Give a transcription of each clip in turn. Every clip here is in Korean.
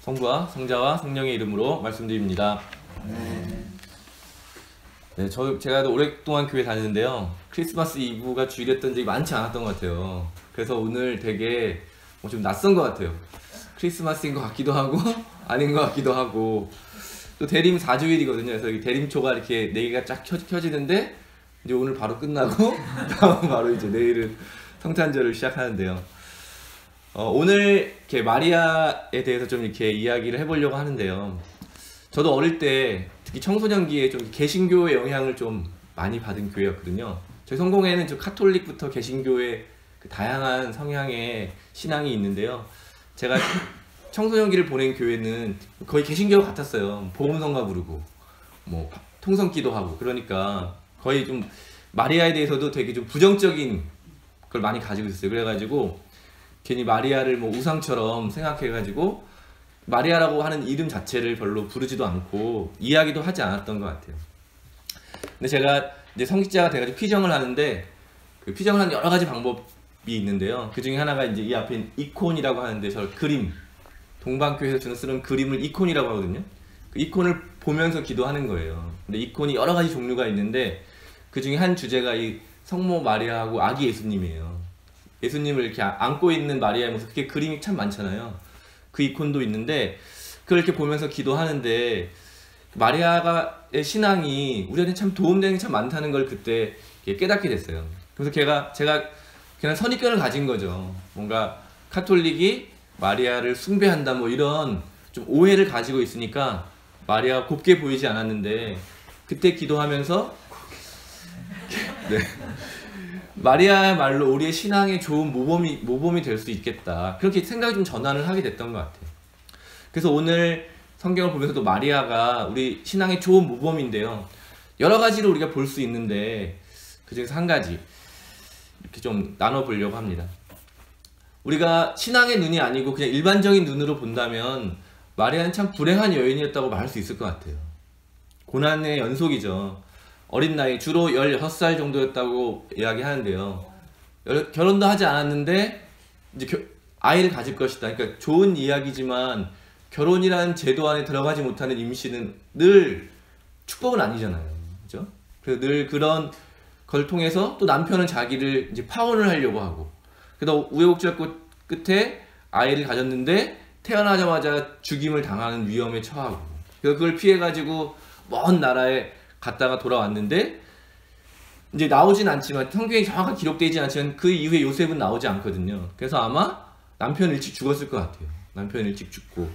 성부와 성자와 성령의 이름으로 말씀드립니다. 네, 제가 오랫동안 교회 다니는데요. 크리스마스 이브가 주일했던 적이 많지 않았던 것 같아요. 그래서 오늘 되게 좀 낯선 것 같아요. 크리스마스인 것 같기도 하고 아닌 것 같기도 하고, 또 대림 4주일이거든요. 그래서 대림초가 이렇게 4개가 쫙 켜지는데 이제 오늘 바로 끝나고 다음 바로 이제 내일은 성탄절을 시작하는데요. 오늘 이렇게 마리아에 대해서 좀 이렇게 이야기를 해보려고 하는데요. 저도 어릴 때 특히 청소년기에 좀 개신교의 영향을 좀 많이 받은 교회였거든요. 저희 성공회는 좀 카톨릭부터 개신교의 그 다양한 성향의 신앙이 있는데요. 제가 청소년기를 보낸 교회는 거의 개신교 같았어요. 복음성가 부르고 뭐 통성기도 하고, 그러니까 거의 좀 마리아에 대해서도 되게 좀 부정적인 걸 많이 가지고 있었어요. 그래가지고 괜히 마리아를 뭐 우상처럼 생각해가지고 마리아라고 하는 이름 자체를 별로 부르지도 않고 이야기도 하지 않았던 것 같아요. 근데 제가 이제 성직자가 돼가지고 피정을 하는데, 그 피정을 하는 여러 가지 방법이 있는데요. 그 중에 하나가 이제 이 앞에 이콘이라고 하는데, 저 그림, 동방교회에서 쓰는 그림을 이콘이라고 하거든요. 그 이콘을 보면서 기도하는 거예요. 근데 이콘이 여러 가지 종류가 있는데 그 중에 한 주제가 이 성모 마리아하고 아기 예수님이에요. 예수님을 이렇게 안고 있는 마리아의 모습, 그게 그림이 참 많잖아요. 그 이콘도 있는데 그걸 이렇게 보면서 기도하는데, 마리아의 신앙이 우리한테 참 도움되는 게 참 많다는 걸 그때 깨닫게 됐어요. 그래서 제가 그냥 선입견을 가진 거죠. 뭔가 카톨릭이 마리아를 숭배한다 뭐 이런 좀 오해를 가지고 있으니까 마리아가 곱게 보이지 않았는데, 그때 기도하면서 네. 마리아야말로 우리의 신앙에 좋은 모범이 될 수 있겠다, 그렇게 생각이 좀 전환을 하게 됐던 것 같아요. 그래서 오늘 성경을 보면서도 마리아가 우리 신앙의 좋은 모범인데요. 여러 가지로 우리가 볼 수 있는데 그 중에서 한 가지 이렇게 좀 나눠보려고 합니다. 우리가 신앙의 눈이 아니고 그냥 일반적인 눈으로 본다면 마리아는 참 불행한 여인이었다고 말할 수 있을 것 같아요. 고난의 연속이죠. 어린 나이, 주로 16살 정도였다고 이야기하는데요. 결혼도 하지 않았는데 이제 아이를 가질 것이다. 그러니까 좋은 이야기지만 결혼이라는 제도 안에 들어가지 못하는 임신은 늘 축복은 아니잖아요. 그죠? 그래서 늘 그런 걸 통해서 또 남편은 자기를 이제 파혼을 하려고 하고, 그래서 우여곡절 끝에 아이를 가졌는데 태어나자마자 죽임을 당하는 위험에 처하고, 그래서 그걸 피해가지고 먼 나라에 갔다가 돌아왔는데, 이제 나오진 않지만, 성경에 정확하게 기록되지 않지만 그 이후에 요셉은 나오지 않거든요. 그래서 아마 남편은 일찍 죽었을 것 같아요. 남편은 일찍 죽고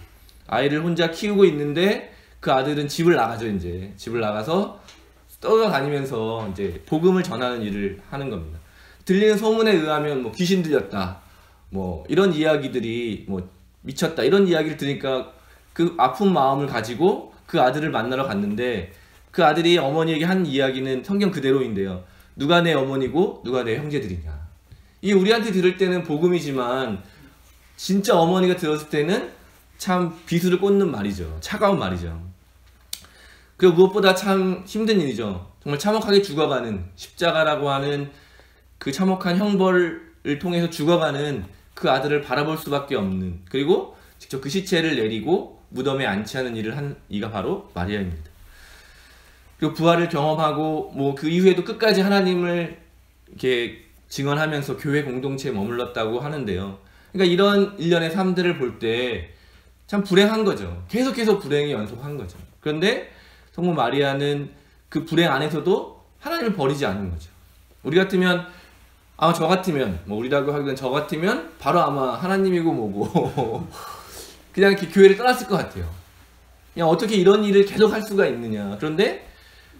아이를 혼자 키우고 있는데, 그 아들은 집을 나가죠. 이제 집을 나가서 떠다니면서 이제 복음을 전하는 일을 하는 겁니다. 들리는 소문에 의하면 뭐 귀신 들렸다, 뭐 이런 이야기들이, 뭐 미쳤다, 이런 이야기를 들으니까 그 아픈 마음을 가지고 그 아들을 만나러 갔는데, 그 아들이 어머니에게 한 이야기는 성경 그대로인데요. 누가 내 어머니고 누가 내 형제들이냐. 이게 우리한테 들을 때는 복음이지만 진짜 어머니가 들었을 때는 참 비수를 꽂는 말이죠. 차가운 말이죠. 그리고 무엇보다 참 힘든 일이죠. 정말 참혹하게 죽어가는, 십자가라고 하는 그 참혹한 형벌을 통해서 죽어가는 그 아들을 바라볼 수밖에 없는, 그리고 직접 그 시체를 내리고 무덤에 안치하는 일을 한 이가 바로 마리아입니다. 그리고 부활을 경험하고 뭐 그 이후에도 끝까지 하나님을 이렇게 증언하면서 교회 공동체에 머물렀다고 하는데요. 그러니까 이런 일련의 삶들을 볼 때 참 불행한 거죠. 계속해서 불행이 연속한 거죠. 그런데 성모 마리아는 그 불행 안에서도 하나님을 버리지 않은 거죠. 우리 같으면, 아마 저 같으면, 뭐 우리라고 하기는 저 같으면 바로 아마 하나님이고 뭐고 그냥 이렇게 교회를 떠났을 것 같아요. 그냥 어떻게 이런 일을 계속 할 수가 있느냐. 그런데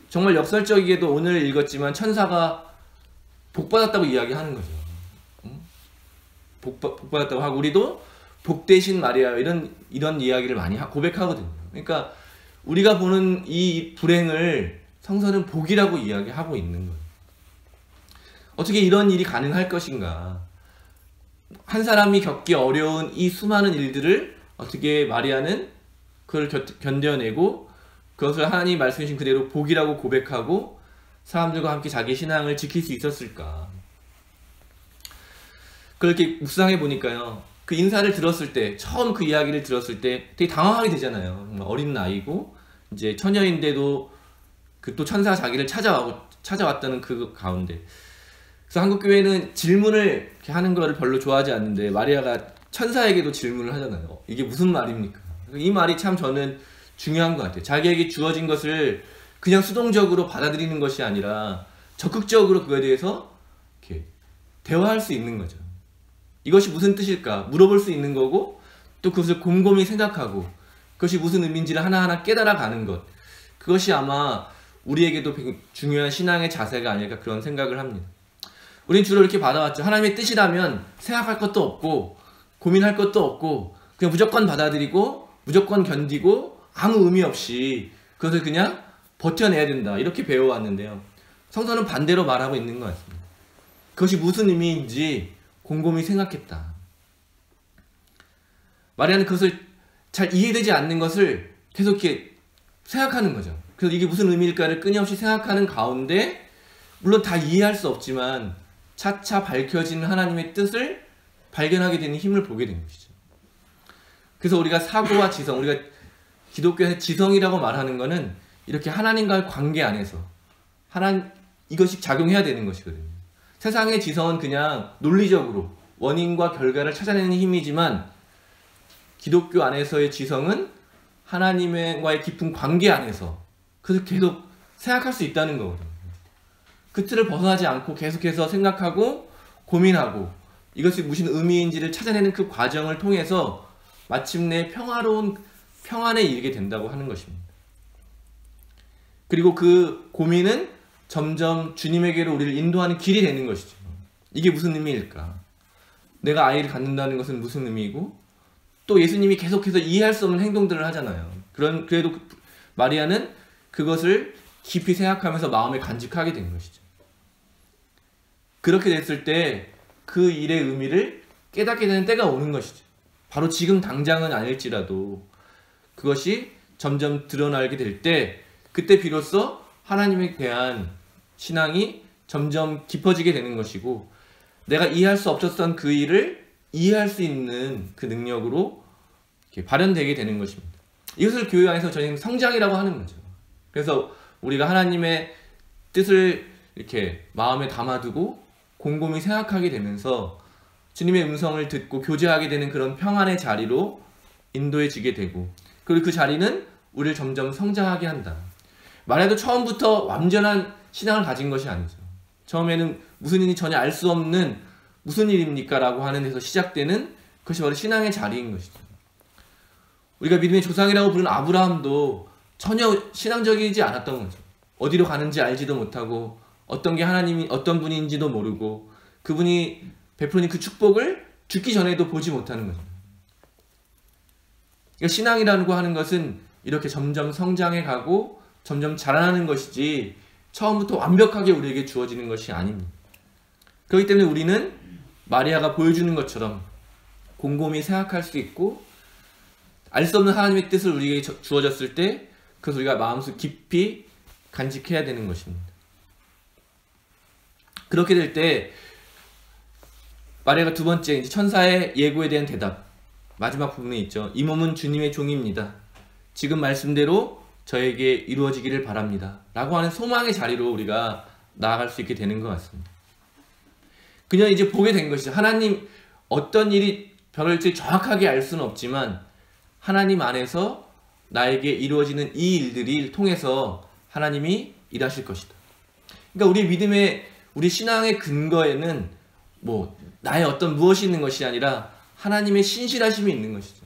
정말 역설적이게도 오늘 읽었지만 천사가 복받았다고 이야기하는 거죠. 복받았다고 하고, 우리도 복되신 마리아, 이런 이야기를 많이 고백하거든요. 그러니까 우리가 보는 이 불행을 성서는 복이라고 이야기하고 있는 거예요. 어떻게 이런 일이 가능할 것인가. 한 사람이 겪기 어려운 이 수많은 일들을 어떻게 마리아는 그걸 견뎌내고 그것을 하나님 말씀해 주신 그대로 복이라고 고백하고 사람들과 함께 자기 신앙을 지킬 수 있었을까. 그렇게 묵상해 보니까요, 그 인사를 들었을 때, 처음 그 이야기를 들었을 때 되게 당황하게 되잖아요. 정말 어린 나이고 이제 처녀인데도 그 또 천사가 자기를 찾아왔다는 그 가운데. 그래서 한국 교회는 질문을 이렇게 하는 거를 별로 좋아하지 않는데 마리아가 천사에게도 질문을 하잖아요. 이게 무슨 말입니까? 이 말이 참 저는 중요한 것 같아요. 자기에게 주어진 것을 그냥 수동적으로 받아들이는 것이 아니라 적극적으로 그거에 대해서 이렇게 대화할 수 있는 거죠. 이것이 무슨 뜻일까 물어볼 수 있는 거고, 또 그것을 곰곰이 생각하고 그것이 무슨 의미인지를 하나하나 깨달아가는 것, 그것이 아마 우리에게도 중요한 신앙의 자세가 아닐까 그런 생각을 합니다. 우린 주로 이렇게 받아왔죠. 하나님의 뜻이라면 생각할 것도 없고 고민할 것도 없고 그냥 무조건 받아들이고 무조건 견디고 아무 의미 없이 그것을 그냥 버텨내야 된다, 이렇게 배워왔는데요. 성서는 반대로 말하고 있는 것 같습니다. 그것이 무슨 의미인지 곰곰이 생각했다. 마리아는 그것을 잘 이해되지 않는 것을 계속 이렇게 생각하는 거죠. 그래서 이게 무슨 의미일까를 끊임없이 생각하는 가운데, 물론 다 이해할 수 없지만 차차 밝혀지는 하나님의 뜻을 발견하게 되는 힘을 보게 된 것이죠. 그래서 우리가 사고와 지성, 우리가 기독교에서 지성이라고 말하는 것은 이렇게 하나님과의 관계 안에서 이것이 작용해야 되는 것이거든요. 세상의 지성은 그냥 논리적으로 원인과 결과를 찾아내는 힘이지만, 기독교 안에서의 지성은 하나님과의 깊은 관계 안에서 그래서 계속 생각할 수 있다는 거거든요. 그 틀을 벗어나지 않고 계속해서 생각하고 고민하고 이것이 무슨 의미인지를 찾아내는 그 과정을 통해서 마침내 평화로운 평안에 이르게 된다고 하는 것입니다. 그리고 그 고민은 점점 주님에게로 우리를 인도하는 길이 되는 것이죠. 이게 무슨 의미일까? 내가 아이를 갖는다는 것은 무슨 의미이고, 또 예수님이 계속해서 이해할 수 없는 행동들을 하잖아요. 그래도 마리아는 그것을 깊이 생각하면서 마음에 간직하게 된 것이죠. 그렇게 됐을 때 그 일의 의미를 깨닫게 되는 때가 오는 것이죠. 바로 지금 당장은 아닐지라도 그것이 점점 드러나게 될 때, 그때 비로소 하나님에 대한 신앙이 점점 깊어지게 되는 것이고, 내가 이해할 수 없었던 그 일을 이해할 수 있는 그 능력으로 이렇게 발현되게 되는 것입니다. 이것을 교회 안에서 저희는 성장이라고 하는 거죠. 그래서 우리가 하나님의 뜻을 이렇게 마음에 담아두고 곰곰이 생각하게 되면서 주님의 음성을 듣고 교제하게 되는 그런 평안의 자리로 인도해지게 되고, 그리고 그 자리는 우리를 점점 성장하게 한다. 마리아도 처음부터 완전한 신앙을 가진 것이 아니죠. 처음에는 무슨 일인지 전혀 알 수 없는 무슨 일입니까? 라고 하는 데서 시작되는 그것이 바로 신앙의 자리인 것이죠. 우리가 믿음의 조상이라고 부르는 아브라함도 전혀 신앙적이지 않았던 거죠. 어디로 가는지 알지도 못하고 어떤 게 하나님이 어떤 분인지도 모르고 그분이 베푸는 그 축복을 죽기 전에도 보지 못하는 거죠. 그러니까 신앙이라고 하는 것은 이렇게 점점 성장해 가고 점점 자라나는 것이지 처음부터 완벽하게 우리에게 주어지는 것이 아닙니다. 그렇기 때문에 우리는 마리아가 보여주는 것처럼 곰곰이 생각할 수 있고, 알 수 없는 하나님의 뜻을 우리에게 주어졌을 때 그것을 우리가 마음속 깊이 간직해야 되는 것입니다. 그렇게 될 때 마리아가 두 번째 이제 천사의 예고에 대한 대답, 마지막 부분에 있죠. 이 몸은 주님의 종입니다. 지금 말씀대로 저에게 이루어지기를 바랍니다. 라고 하는 소망의 자리로 우리가 나아갈 수 있게 되는 것 같습니다. 그냥 이제 보게 된 것이죠. 하나님 어떤 일이 별을지 정확하게 알 수는 없지만 하나님 안에서 나에게 이루어지는 이 일들을 통해서 하나님이 일하실 것이다. 그러니까 우리 믿음의, 우리 신앙의 근거에는 뭐 나의 어떤 무엇이 있는 것이 아니라 하나님의 신실하심이 있는 것이죠.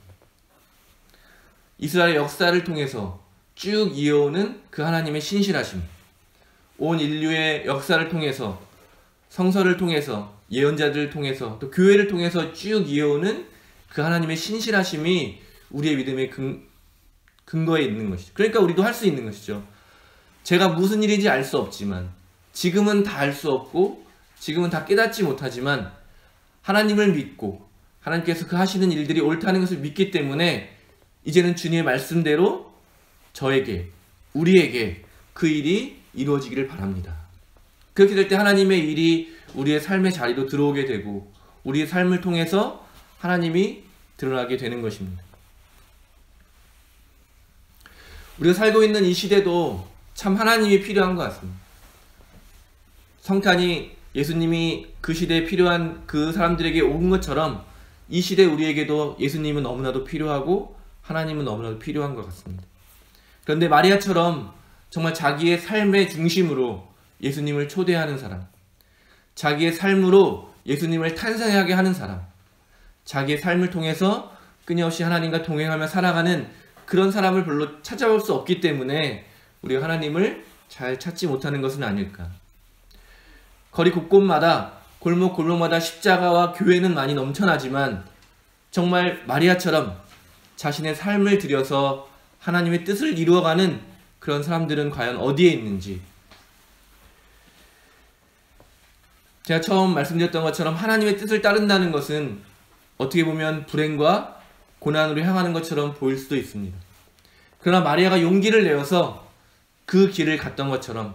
이스라엘 역사를 통해서 쭉 이어오는 그 하나님의 신실하심, 온 인류의 역사를 통해서, 성서를 통해서, 예언자들을 통해서, 또 교회를 통해서 쭉 이어오는 그 하나님의 신실하심이 우리의 믿음의 근거에 있는 것이죠. 그러니까 우리도 할 수 있는 것이죠. 제가 무슨 일인지 알 수 없지만, 지금은 다 알 수 없고 지금은 다 깨닫지 못하지만 하나님을 믿고 하나님께서 그 하시는 일들이 옳다는 것을 믿기 때문에 이제는 주님의 말씀대로 저에게, 우리에게 그 일이 이루어지기를 바랍니다. 그렇게 될 때 하나님의 일이 우리의 삶의 자리로 들어오게 되고, 우리의 삶을 통해서 하나님이 드러나게 되는 것입니다. 우리가 살고 있는 이 시대도 참 하나님이 필요한 것 같습니다. 성탄이 예수님이 그 시대에 필요한 그 사람들에게 온 것처럼 이 시대 우리에게도 예수님은 너무나도 필요하고 하나님은 너무나도 필요한 것 같습니다. 그런데 마리아처럼 정말 자기의 삶의 중심으로 예수님을 초대하는 사람, 자기의 삶으로 예수님을 탄생하게 하는 사람, 자기의 삶을 통해서 끊임없이 하나님과 동행하며 살아가는 그런 사람을 별로 찾아볼 수 없기 때문에 우리가 하나님을 잘 찾지 못하는 것은 아닐까. 거리 곳곳마다 골목골목마다 십자가와 교회는 많이 넘쳐나지만 정말 마리아처럼 자신의 삶을 들여서 하나님의 뜻을 이루어가는 그런 사람들은 과연 어디에 있는지. 제가 처음 말씀드렸던 것처럼 하나님의 뜻을 따른다는 것은 어떻게 보면 불행과 고난으로 향하는 것처럼 보일 수도 있습니다. 그러나 마리아가 용기를 내어서 그 길을 갔던 것처럼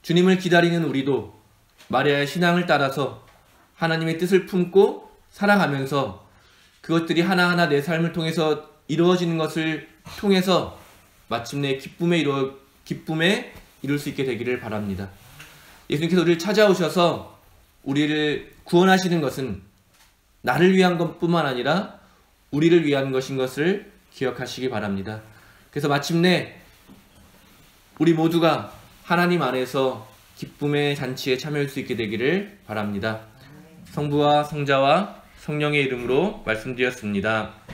주님을 기다리는 우리도 마리아의 신앙을 따라서 하나님의 뜻을 품고 살아가면서 그것들이 하나하나 내 삶을 통해서 이루어지는 것을 통해서 마침내 기쁨에 이룰 수 있게 되기를 바랍니다. 예수님께서 우리를 찾아오셔서 우리를 구원하시는 것은 나를 위한 것뿐만 아니라 우리를 위한 것인 것을 기억하시기 바랍니다. 그래서 마침내 우리 모두가 하나님 안에서 기쁨의 잔치에 참여할 수 있게 되기를 바랍니다. 성부와 성자와 성령의 이름으로 말씀드렸습니다.